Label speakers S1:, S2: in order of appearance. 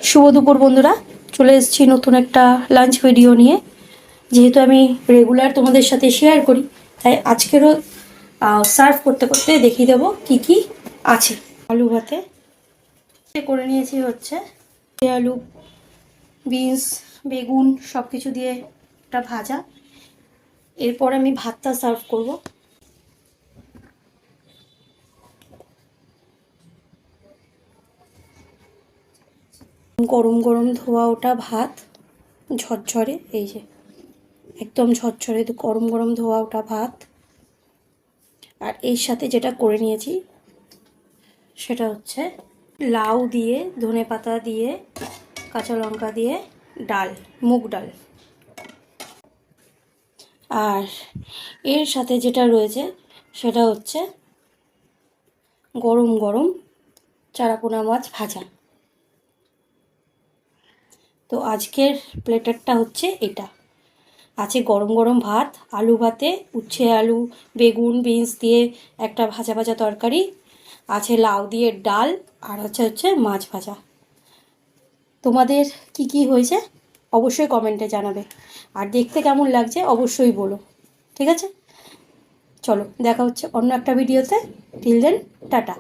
S1: শুভ দুপুর বন্ধুরা, চলে এসেছি নতুন একটা লাঞ্চ ভিডিও নিয়ে। যেহেতু আমি রেগুলার তোমাদের সাথে শেয়ার করি, তাই আজকেরও সার্ভ করতে করতে দেখিয়ে দেবো কি কি আছে। আলু ভাতে করে নিয়েছি হচ্ছে আলু, বিনস, বেগুন সব কিছু দিয়ে একটা ভাজা। এরপর আমি ভাতটা সার্ভ করব। গরম গরম ধোয়া ওটা ভাত, ঝরঝরে, এই যে একদম ঝরঝরে গরম গরম ধোয়া ওটা ভাত। আর এর সাথে যেটা করে নিয়েছি সেটা হচ্ছে লাউ দিয়ে, ধনেপাতা দিয়ে, কাঁচা লঙ্কা দিয়ে ডাল, মুগ ডাল। আর এর সাথে যেটা রয়েছে সেটা হচ্ছে গরম গরম চারাপোনা মাছ ভাজা। তো আজকের প্লেটারটা হচ্ছে এটা। আছে গরম গরম ভাত, আলু ভাতে উচ্ছে আলু, বেগুন, বিনস দিয়ে একটা ভাজা ভাজা তরকারি, আছে লাউ দিয়ে ডাল, আর হচ্ছে মাছ ভাজা। তোমাদের কি কি হয়েছে অবশ্যই কমেন্টে জানাবে, আর দেখতে কেমন লাগছে অবশ্যই বলো। ঠিক আছে, চলো দেখা হচ্ছে অন্য একটা ভিডিওতে। Till then, tata.